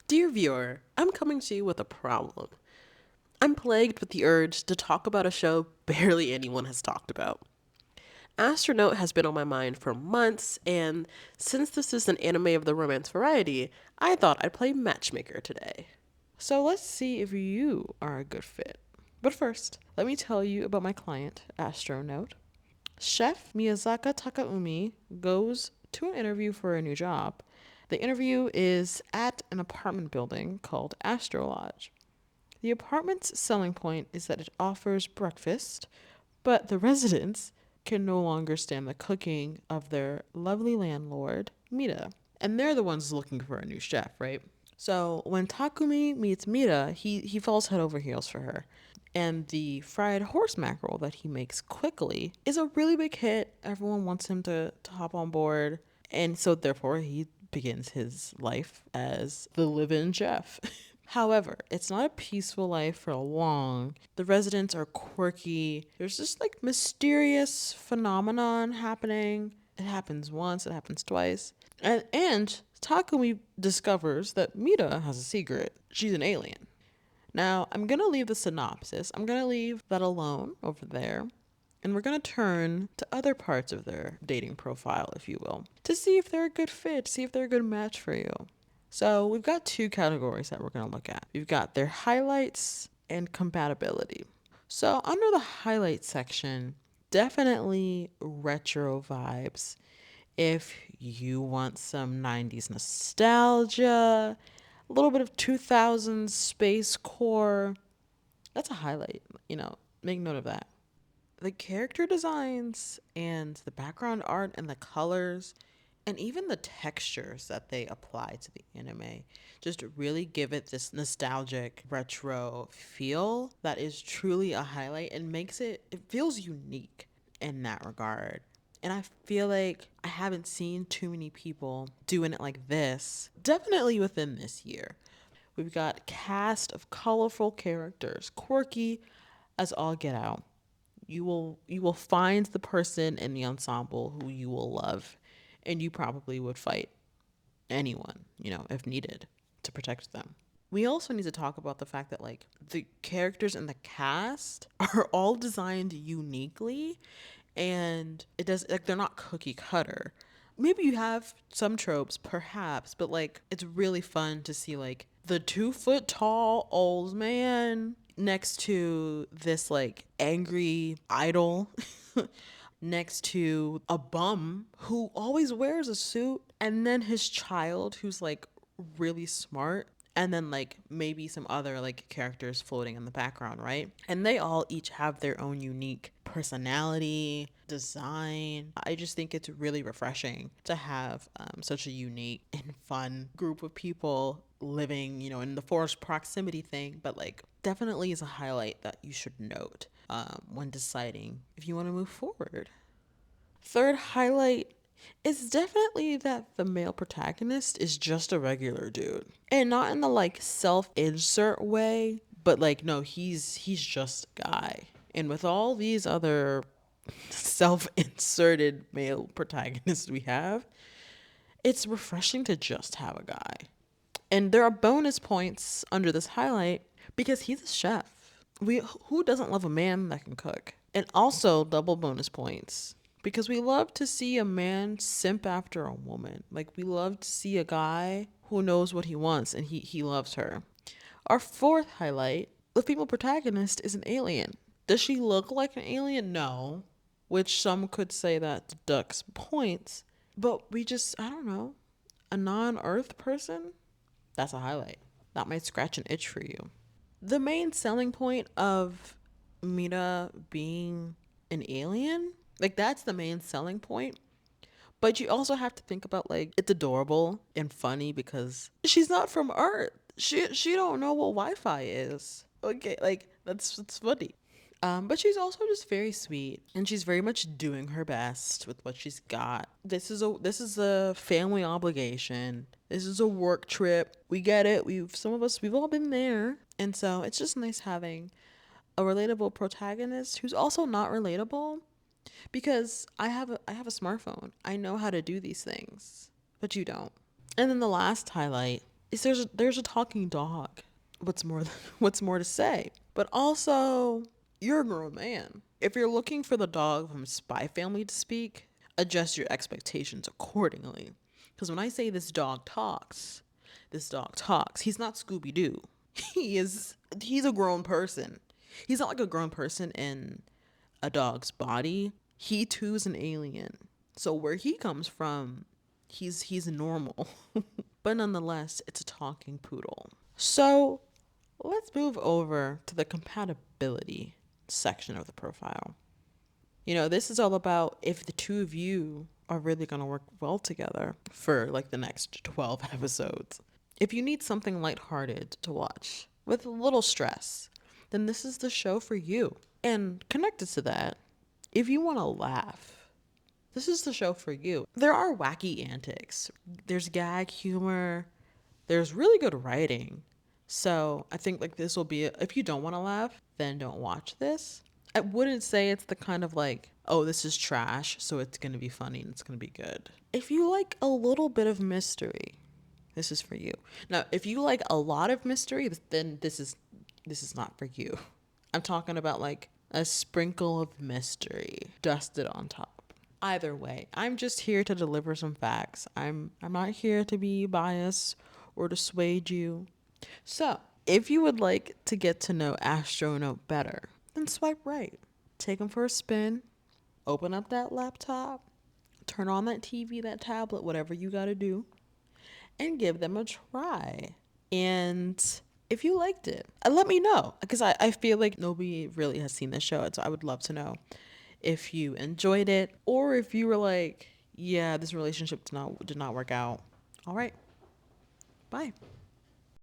Dear viewer, I'm coming to you with a problem. I'm plagued with the urge to talk about a show barely anyone has talked about. Astro Note has been on my mind for months, and since this is an anime of the romance variety, I thought I'd play matchmaker today. So let's see if you are a good fit. But first, let me tell you about my client, Astro Note. Chef Miyazaka Takaumi goes to an interview for a new job. The interview is at an apartment building called Astro Lodge. The apartment's selling point is that it offers breakfast, but the residents can no longer stand the cooking of their lovely landlord, Mita. And they're the ones looking for a new chef, right? So when Takumi meets Mita, he falls head over heels for her. And the fried horse mackerel that he makes quickly is a really big hit. Everyone wants him to hop on board. And so therefore he begins his life as the live-in chef. However, it's not a peaceful life for long. The residents are quirky. There's this like mysterious phenomenon happening. It happens once, it happens twice. And Takumi discovers that Mita has a secret. She's an alien. Now, I'm going to leave the synopsis. I'm going to leave that alone over there. And we're going to turn to other parts of their dating profile, if you will, to see if they're a good fit, to see if they're a good match for you. So, we've got two categories that we're going to look at. We've got their highlights and compatibility. So, under the highlights section, definitely retro vibes. If you want some 90s nostalgia, a little bit of 2000s space core, that's a highlight. Make note of that. The character designs and the background art and the colors and even the textures that they apply to the anime just really give it this nostalgic retro feel that is truly a highlight and it feels unique in that regard. And I feel like I haven't seen too many people doing it like this, definitely within this year. We've got a cast of colorful characters, quirky as all get out. You will find the person in the ensemble who you will love, and you probably would fight anyone, if needed, to protect them. We also need to talk about the fact that like the characters in the cast are all designed uniquely, and it does like they're not cookie cutter. Maybe you have some tropes, perhaps, but like it's really fun to see like the 2 foot tall old man next to this like angry idol next to a bum who always wears a suit, and then his child who's like really smart, and then like maybe some other like characters floating in the background, right? And they all each have their own unique personality, design. I just think it's really refreshing to have such a unique and fun group of people living, in the forced proximity thing, but like definitely is a highlight that you should note when deciding if you want to move forward. Third highlight is definitely that the male protagonist is just a regular dude. And not in the like self-insert way, but like no, he's just a guy. And with all these other self-inserted male protagonists we have, it's refreshing to just have a guy. And there are bonus points under this highlight because he's a chef. Who doesn't love a man that can cook? And also double bonus points because we love to see a man simp after a woman. Like we love to see a guy who knows what he wants and he loves her. Our fourth highlight, the female protagonist is an alien. Does she look like an alien? No. Which some could say that deducts points. But I don't know, a non-Earth person? That's a highlight. That might scratch an itch for you. The main selling point of Mita being an alien, like that's the main selling point. But you also have to think about like it's adorable and funny because she's not from Earth. She don't know what Wi-Fi is. Okay, like that's funny. But she's also just very sweet, and she's very much doing her best with what she's got. This is a family obligation. This is a work trip. We get it. We've all been there, and so it's just nice having a relatable protagonist who's also not relatable, because I have a smartphone. I know how to do these things, but you don't. And then the last highlight is there's a talking dog. What's more to say? But also, you're a grown man. If you're looking for the dog from Spy Family to speak, adjust your expectations accordingly. Because when I say this dog talks, this dog talks. He's not Scooby Doo. He's a grown person. He's not like a grown person in a dog's body. He too is an alien. So where he comes from, he's normal. But nonetheless, it's a talking poodle. So let's move over to the compatibility section of the profile. This is all about if the two of you are really going to work well together for like the next 12 episodes. If you need something lighthearted to watch with a little stress, then this is the show for you. And connected to that, if you want to laugh, this is the show for you. There are wacky antics. There's gag humor. There's really good writing. So I think like this will be, if you don't want to laugh, then don't watch this. I wouldn't say it's the kind of like, oh, this is trash, so it's going to be funny and it's going to be good. If you like a little bit of mystery, this is for you. Now, if you like a lot of mystery, then this is not for you. I'm talking about like a sprinkle of mystery dusted on top. Either way, I'm just here to deliver some facts. I'm not here to be biased or dissuade you. So, if you would like to get to know Astro Note better, then swipe right. Take them for a spin. Open up that laptop. Turn on that TV, that tablet, whatever you got to do, and give them a try. And if you liked it, let me know, because I feel like nobody really has seen this show, so I would love to know if you enjoyed it, or if you were like, yeah, this relationship did not work out. All right, bye.